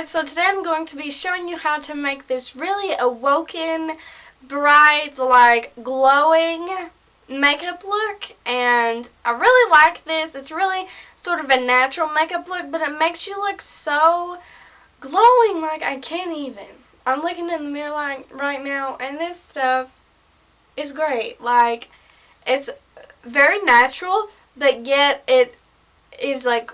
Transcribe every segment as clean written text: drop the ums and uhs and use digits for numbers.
guys, so today I'm going to be showing you how to make this really awoken, bright, like glowing makeup look, and I really like this. It's really sort of a natural makeup look, but it makes you look so glowing, like I can't even. I'm looking in the mirror like right now, and this stuff is great. Like, it's very natural, but yet it is like,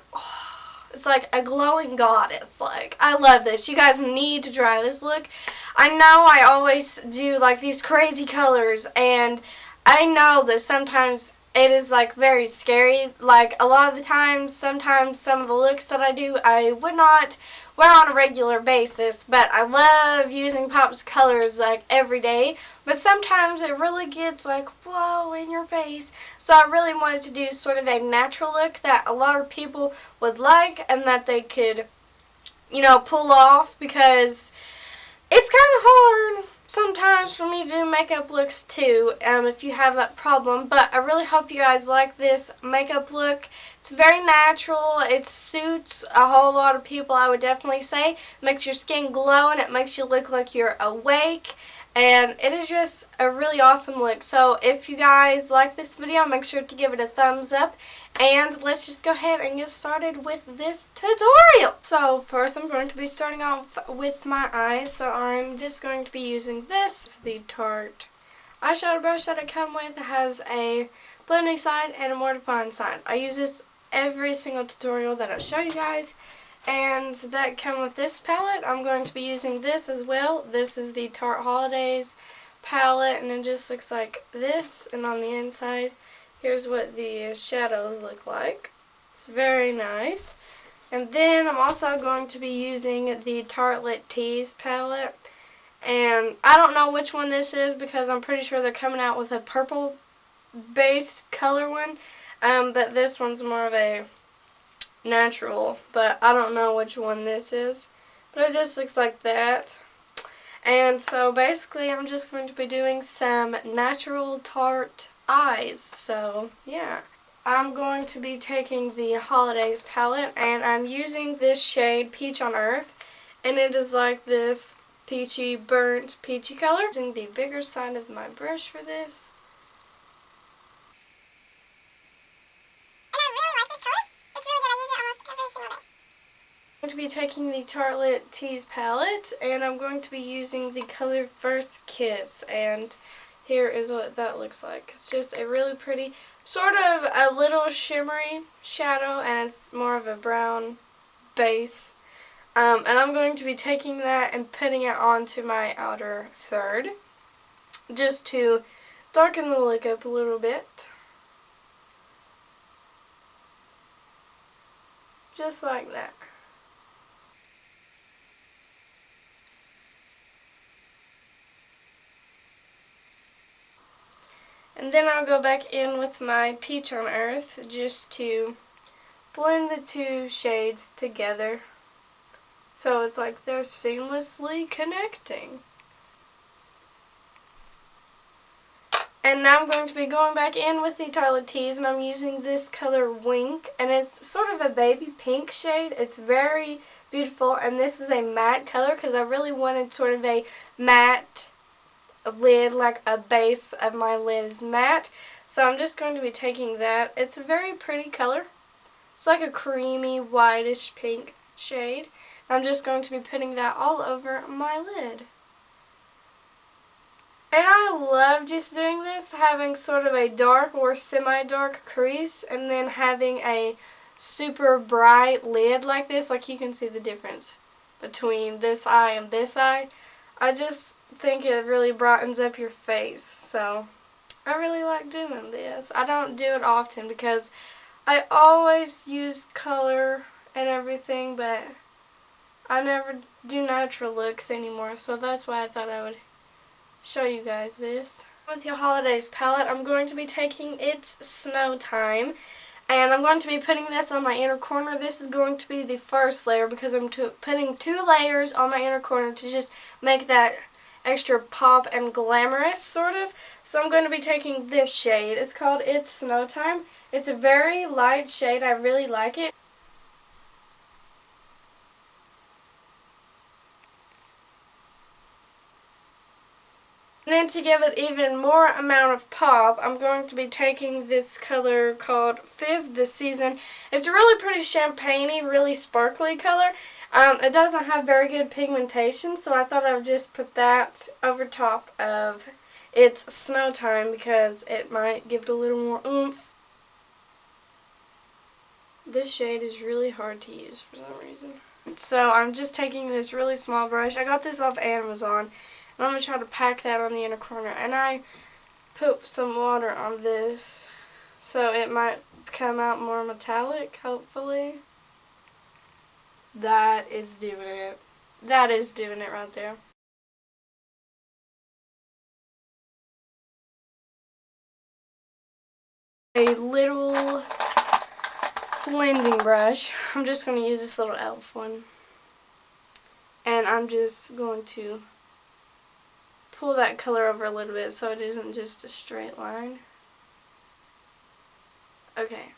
it's like a glowing goddess. Like, I love this. You guys need to try this look. I know I always do like these crazy colors, and I know that sometimes it is like very scary. Like, a lot of the times, sometimes some of the looks that I do, I would not wear on a regular basis, but I love using Pop's colors like every day. But sometimes it really gets like, whoa, in your face. So I really wanted to do sort of a natural look that a lot of people would like and that they could, pull off, because it's kind of hard sometimes for me to do makeup looks too, if you have that problem. But I really hope you guys like this makeup look. It's very natural. It suits a whole lot of people, I would definitely say. It makes your skin glow and it makes you look like you're awake. And it is just a really awesome look. So if you guys like this video, make sure to give it a thumbs up. And let's just go ahead and get started with this tutorial. So first I'm going to be starting off with my eyes. So I'm just going to be using this, the Tarte eyeshadow brush that it comes with. It has a blending side and a more defined side. I use this every single tutorial that I show you guys. And that comes with this palette. I'm going to be using this as well. This is the Tarte Holidays palette, and it just looks like this. And on the inside, here's what the shadows look like. It's very nice. And then I'm also going to be using the Tartelette Tease palette. And I don't know which one this is because I'm pretty sure they're coming out with a purple base color one. But this one's more of a natural, but I don't know which one this is, but it just looks like that. And so basically I'm just going to be doing some natural Tarte eyes. So yeah, I'm going to be taking the Holidays palette, and I'm using this shade Peach on Earth, and it is like this peachy, burnt peachy color. Using the bigger side of my brush for this. I'm going to be taking the Tartelette Tease palette, and I'm going to be using the color First Kiss, and here is what that looks like. It's just a really pretty, sort of a little shimmery shadow, and it's more of a brown base. And I'm going to be taking that and putting it onto my outer third, just to darken the look up a little bit. Just like that. And then I'll go back in with my Peach on Earth just to blend the two shades together, so it's like they're seamlessly connecting. And now I'm going to be going back in with the Tartelette Tease, and I'm using this color Wink, and it's sort of a baby pink shade. It's very beautiful, and this is a matte color because I really wanted sort of a matte lid, like a base of my lid is matte. So I'm just going to be taking that. It's a very pretty color. It's like a creamy whitish pink shade. I'm just going to be putting that all over my lid. And I love just doing this, having sort of a dark or semi-dark crease, and then having a super bright lid like this. Like, you can see the difference between this eye and this eye. I just think it really brightens up your face, so I really like doing this. I don't do it often because I always use color and everything, but I never do natural looks anymore, so that's why I thought I would show you guys this. With your Holidays palette, I'm going to be taking It's Snow Time, and I'm going to be putting this on my inner corner. This is going to be the first layer because I'm putting two layers on my inner corner to just make that extra pop and glamorous, sort of. So I'm going to be taking this shade. It's called It's Snow Time. It's a very light shade. I really like it. And then to give it even more amount of pop, I'm going to be taking this color called Fizz this season. It's a really pretty champagne-y, really sparkly color. It doesn't have very good pigmentation, so I thought I would just put that over top of its Snow Time because it might give it a little more oomph. This shade is really hard to use for some reason. So I'm just taking this really small brush. I got this off Amazon. And I'm going to try to pack that on the inner corner. And I put some water on this so it might come out more metallic, hopefully. That is doing it. That is doing it right there. A little blending brush. I'm just going to use this little e.l.f. one. And I'm just going to pull that color over a little bit so it isn't just a straight line. Okay.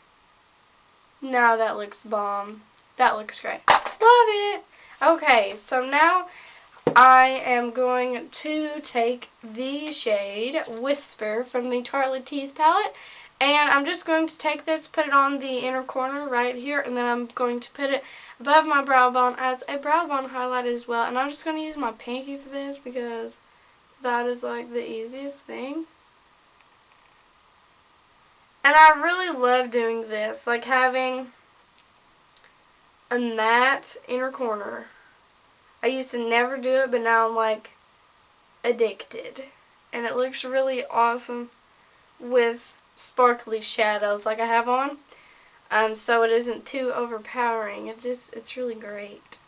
Now that looks bomb. That looks great. Love it! Okay, so now I am going to take the shade Whisper from the Tartelette Tease palette, and I'm just going to take this, put it on the inner corner right here, and then I'm going to put it above my brow bone as a brow bone highlight as well. And I'm just going to use my pinky for this because that is like the easiest thing. And I really love doing this, like having a matte inner corner. I used to never do it, but now I'm like addicted. And it looks really awesome with sparkly shadows like I have on. So it isn't too overpowering. It's really great.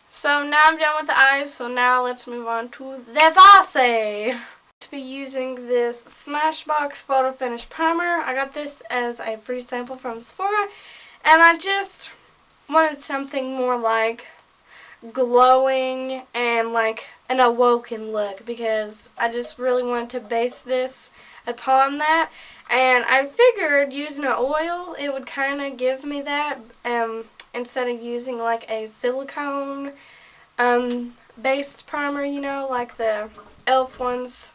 So now I'm done with the eyes, so now let's move on to the face. To be using this Smashbox Photo Finish Primer. I got this as a free sample from Sephora, and I just wanted something more like glowing and like an awoken look because I just really wanted to base this upon that. And I figured using an oil, it would kind of give me that instead of using like a silicone based primer, you know, like the e.l.f. ones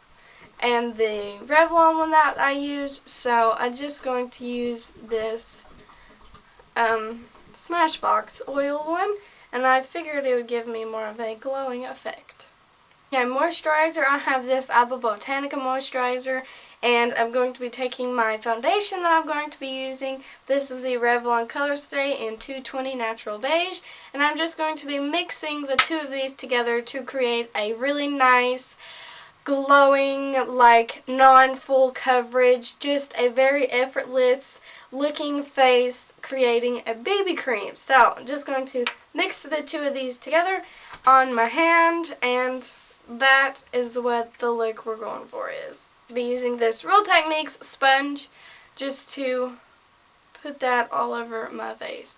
and the Revlon one that I use. So I'm just going to use this Smashbox oil one, and I figured it would give me more of a glowing effect. Yeah, moisturizer, I have this Alba Botanica moisturizer, and I'm going to be taking my foundation that I'm going to be using. This is the Revlon Color Stay in 220 Natural Beige, and I'm just going to be mixing the two of these together to create a really nice, glowing, like non-full coverage, just a very effortless looking face, creating a BB cream. So I'm just going to mix the two of these together on my hand, and that is what the look we're going for is. I'll be using this Real Techniques sponge just to put that all over my face.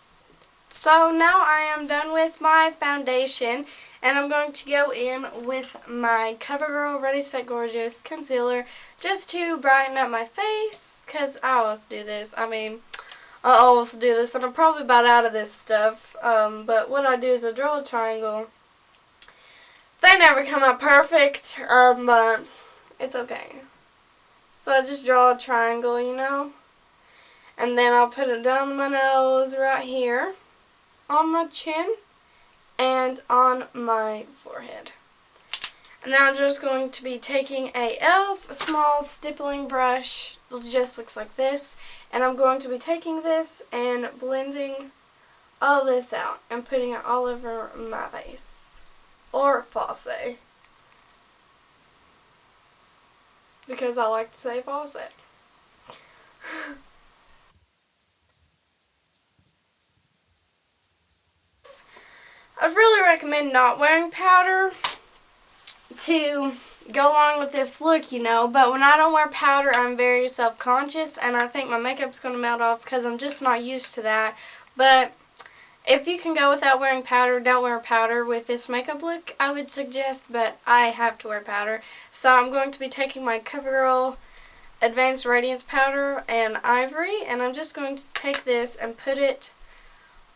So now I am done with my foundation, and I'm going to go in with my CoverGirl Ready Set Gorgeous concealer just to brighten up my face, because I always do this. I mean, I always do this, and I'm probably about out of this stuff, but what I do is I draw a triangle. They never come out perfect, but it's okay. So I just draw a triangle, you know, and then I'll put it down my nose right here, on my chin, and on my forehead. And now I'm just going to be taking a e.l.f. small stippling brush, it just looks like this, and I'm going to be taking this and blending all this out and putting it all over my face, or face, because I like to say face. I'd really recommend not wearing powder to go along with this look, you know, but when I don't wear powder, I'm very self-conscious, and I think my makeup's going to melt off because I'm just not used to that. But if you can go without wearing powder, don't wear powder with this makeup look, I would suggest, but I have to wear powder. So I'm going to be taking my CoverGirl Advanced Radiance Powder and Ivory, and I'm just going to take this and put it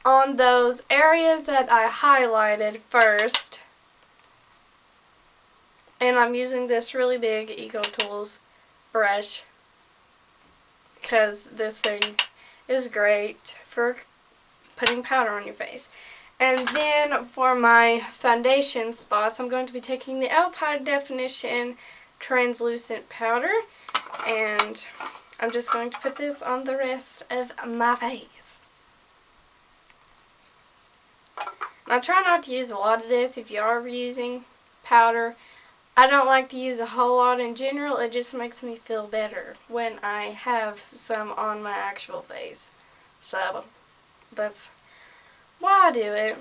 on those areas that I highlighted first. And I'm using this really big Eco Tools brush because this thing is great for putting powder on your face. And then for my foundation spots, I'm going to be taking the e.l.f. High Definition Translucent Powder, and I'm just going to put this on the rest of my face. Now try not to use a lot of this if you are using powder. I don't like to use a whole lot in general. It just makes me feel better when I have some on my actual face. So that's why I do it.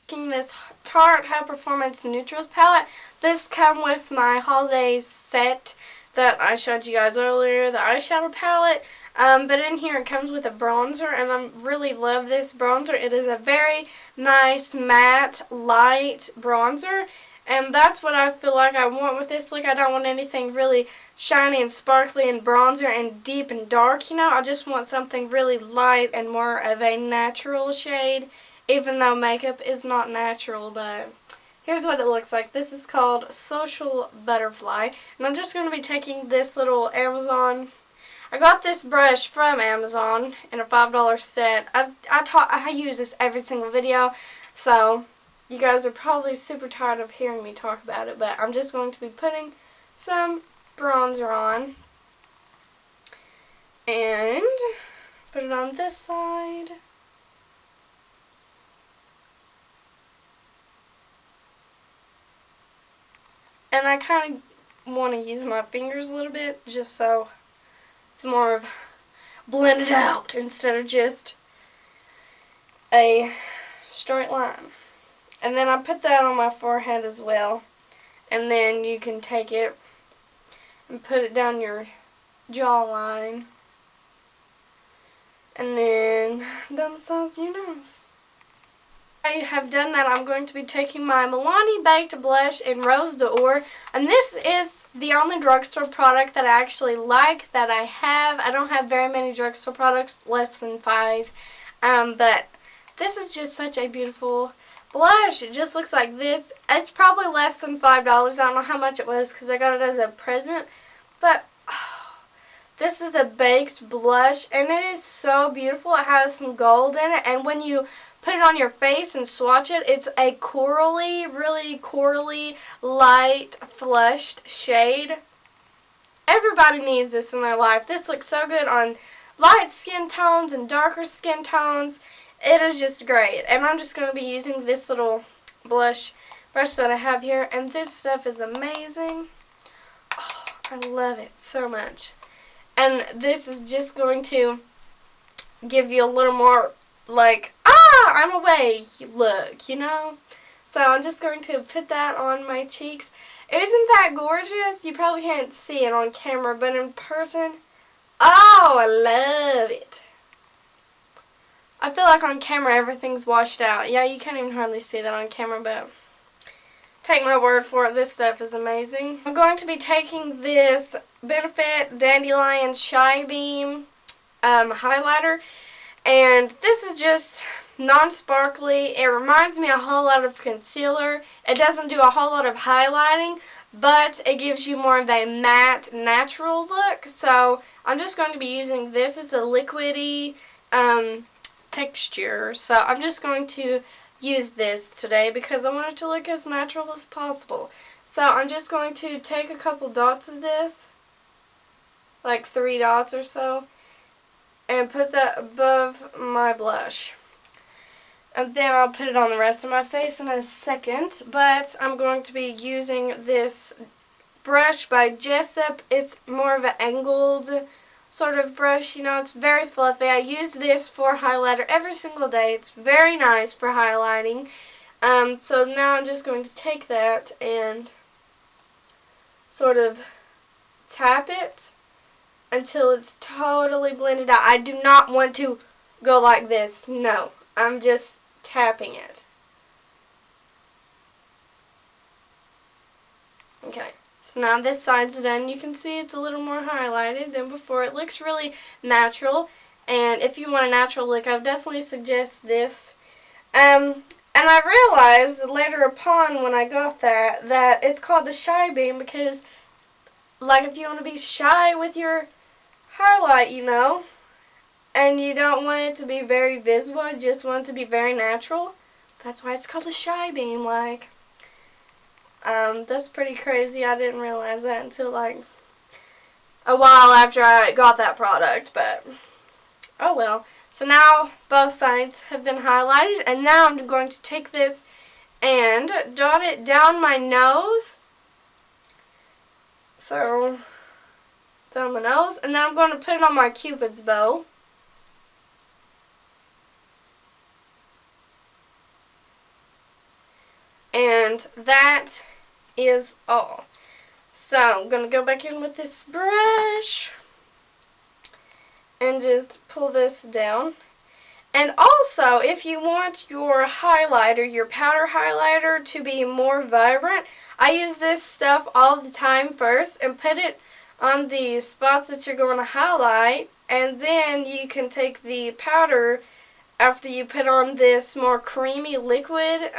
Taking this Tarte High Performance Neutrals palette. This comes with my holidays set that I showed you guys earlier, the eyeshadow palette. But in here it comes with a bronzer, and I really love this bronzer. It is a very nice matte light bronzer, and that's what I feel like I want with this look. I don't want anything really shiny and sparkly and bronzer and deep and dark, you know. I just want something really light and more of a natural shade, even though makeup is not natural. But here's what it looks like. This is called Social Butterfly, and I'm just going to be taking this little Amazon. I got this brush from Amazon in a $5 set. I use this every single video, so you guys are probably super tired of hearing me talk about it, but I'm just going to be putting some bronzer on and put it on this side. And I kind of want to use my fingers a little bit just so it's more of blended out instead of just a straight line. And then I put that on my forehead as well. And then you can take it and put it down your jawline. And then down the sides of your nose. I have done that. I'm going to be taking my Milani Baked Blush in Rose d'Or, and this is the only drugstore product that I actually like that I have. I don't have very many drugstore products, less than 5, but this is just such a beautiful blush. It just looks like this. It's probably less than $5. I don't know how much it was because I got it as a present, but this is a baked blush, and it is so beautiful. It has some gold in it, and when you put it on your face and swatch it, it's a corally, really corally, light, flushed shade. Everybody needs this in their life. This looks so good on light skin tones and darker skin tones. It is just great. And I'm just going to be using this little blush brush that I have here, and this stuff is amazing. Oh, I love it so much. And this is just going to give you a little more like, I'm awake look, you know? So I'm just going to put that on my cheeks. Isn't that gorgeous? You probably can't see it on camera, but in person, oh, I love it. I feel like on camera everything's washed out. Yeah, you can't even hardly see that on camera, but take my word for it, this stuff is amazing. I'm going to be taking this Benefit Dandelion Shy Beam highlighter, and this is just non-sparkly. It reminds me a whole lot of concealer. It doesn't do a whole lot of highlighting, but it gives you more of a matte, natural look. So I'm just going to be using this. It's a liquidy texture. So I'm just going to use this today because I want it to look as natural as possible. So I'm just going to take a couple dots of this, like 3 dots or so, and put that above my blush. And then I'll put it on the rest of my face in a second, but I'm going to be using this brush by Jessup. It's more of an angled sort of brush, you know, it's very fluffy. I use this for highlighter every single day. It's very nice for highlighting. So now I'm just going to take that and sort of tap it until it's totally blended out. I do not want to go like this. No, I'm just tapping it. Okay, So now this side's done. You can see it's a little more highlighted than before. It looks really natural. And if you want a natural look, I would definitely suggest this. And I realized later upon when I got that it's called the Shy Beam because, like, if you want to be shy with your highlight, you know, and you don't want it to be very visible, you just want it to be very natural, that's why it's called the Shy Beam. Like, that's pretty crazy. I didn't realize that until, like, a while after I got that product, but oh well. So now both sides have been highlighted, and now I'm going to take this and dot it down my nose. So, down my nose, and then I'm going to put it on my Cupid's bow. And that is all. So, I'm going to go back in with this brush and just pull this down. And also, if you want your highlighter, your powder highlighter, to be more vibrant, I use this stuff all the time first and put it on the spots that you're going to highlight, and then you can take the powder after you put on this more creamy liquid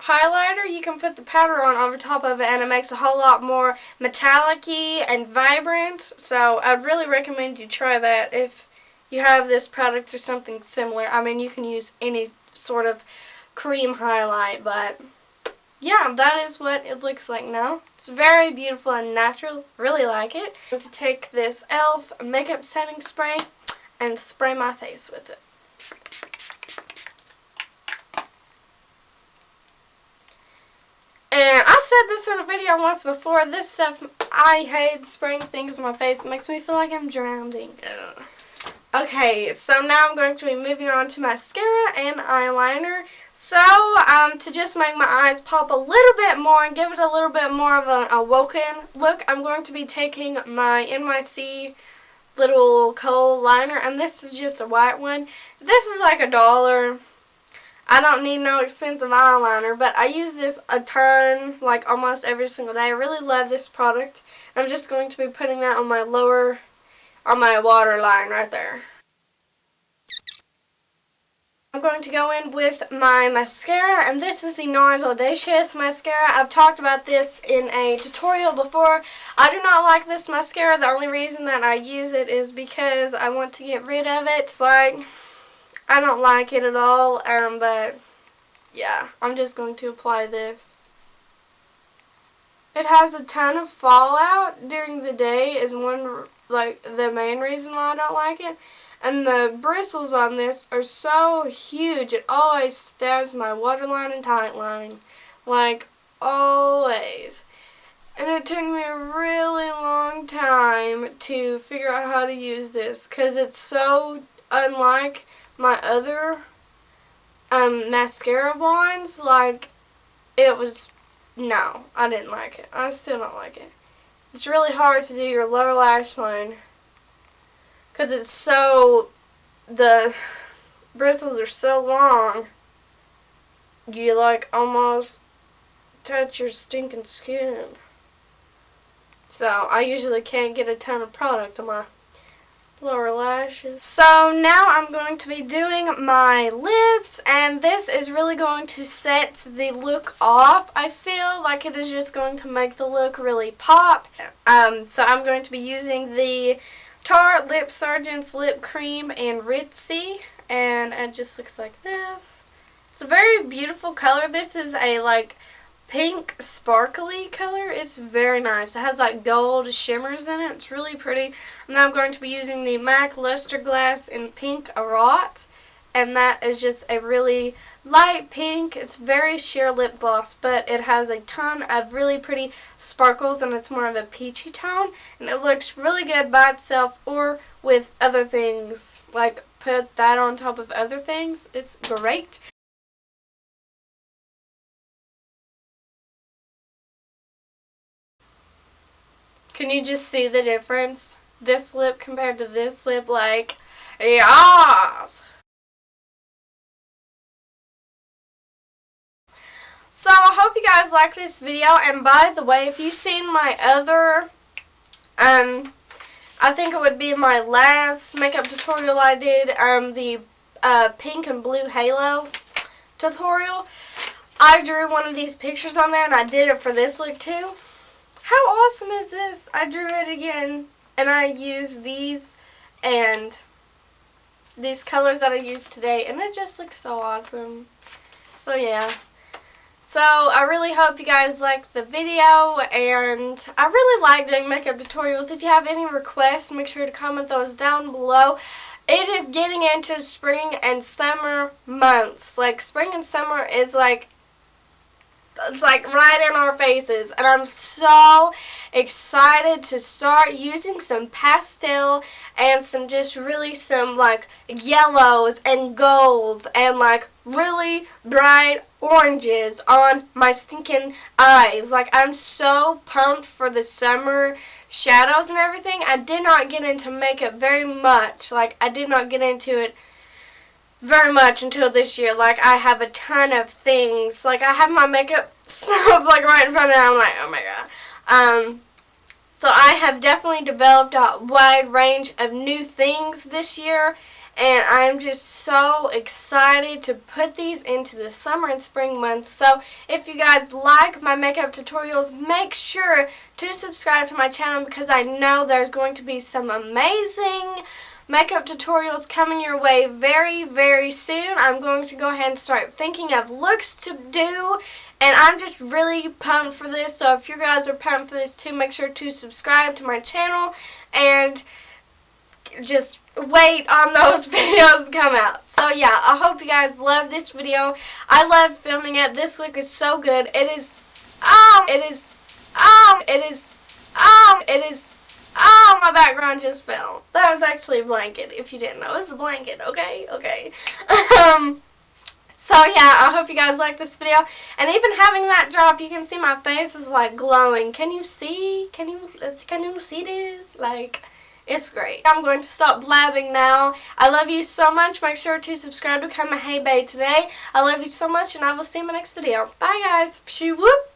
highlighter. You can put the powder on over top of it, and it makes a whole lot more metallic-y and vibrant. So I'd really recommend you try that if you have this product or something similar. I mean, you can use any sort of cream highlight, but yeah, that is what it looks like now. It's very beautiful and natural. Really like it. I'm going to take this e.l.f. makeup setting spray and spray my face with it. And I said this in a video once before, this stuff, I hate spraying things on my face. It makes me feel like I'm drowning. Ugh. Okay, so now I'm going to be moving on to mascara and eyeliner. So, to just make my eyes pop a little bit more and give it a little bit more of an awoken look, I'm going to be taking my NYC little kohl liner, and this is just a white one. This is like $1. I don't need no expensive eyeliner, but I use this a ton, like almost every single day. I really love this product. I'm just going to be putting that on my my waterline right there. I'm going to go in with my mascara, and this is the NARS Audacious mascara. I've talked about this in a tutorial before. I do not like this mascara. The only reason that I use it is because I want to get rid of it. It's like, I don't like it at all, but yeah, I'm just going to apply this. It has a ton of fallout during the day is the main reason why I don't like it. And the bristles on this are so huge, it always stabs my waterline and tight line. Like, always. And it took me a really long time to figure out how to use this, because it's so unlike my other mascara wands. Like, it was, no, I didn't like it. I still don't like it. It's really hard to do your lower lash line, because it's so, the bristles are so long, you like almost touch your stinking skin. So I usually can't get a ton of product on my lower lashes. So now I'm going to be doing my lips, and this is really going to set the look off. I feel like it is just going to make the look really pop. So I'm going to be using the Tarte Lip Sergeant's Lip Cream in Ritzy, and it just looks like this. It's a very beautiful color. This is a like pink sparkly color. It's very nice. It has like gold shimmers in it. It's really pretty. And now I'm going to be using the MAC Luster Glass in Pink Arot, and that is just a really light pink. It's very sheer lip gloss, but it has a ton of really pretty sparkles, and it's more of a peachy tone, and it looks really good by itself or with other things. Like, put that on top of other things. It's great. Can you just see the difference? This lip compared to this lip, like, yes! So I hope you guys like this video, and by the way, if you've seen my other, I think it would be my last makeup tutorial I did, the pink and blue halo tutorial. I drew one of these pictures on there, and I did it for this look too. How awesome is this? I drew it again, and I used these and these colors that I used today, and it just looks so awesome. So yeah. So I really hope you guys liked the video, and I really like doing makeup tutorials. If you have any requests, make sure to comment those down below. It is getting into spring and summer months. Like, spring and summer is like, it's like right in our faces, and I'm so excited to start using some pastel and some like yellows and golds and like really bright oranges on my stinking eyes. Like, I'm so pumped for the summer shadows and everything. I did not get into makeup very much. Like, I did not get into it very much until this year. Like, I have a ton of things. Like, I have my makeup stuff like right in front of me. I'm like, oh my god. So I have definitely developed a wide range of new things this year, and I'm just so excited to put these into the summer and spring months. So if you guys like my makeup tutorials, make sure to subscribe to my channel, because I know there's going to be some amazing makeup tutorials coming your way very, very soon. I'm going to go ahead and start thinking of looks to do, and I'm just really pumped for this. So if you guys are pumped for this too, make sure to subscribe to my channel and just wait on those videos to come out. So yeah, I hope you guys love this video. I love filming it. This look is so good. It is my background just fell. That was actually a blanket, if you didn't know. It's a blanket, okay? Okay. So yeah, I hope you guys like this video. And even having that drop, you can see my face is like glowing. Can you see? Can you see this? Like, it's great. I'm going to stop blabbing now. I love you so much. Make sure to subscribe to become a Hey Bae today. I love you so much, and I will see you in my next video. Bye guys. Whoop.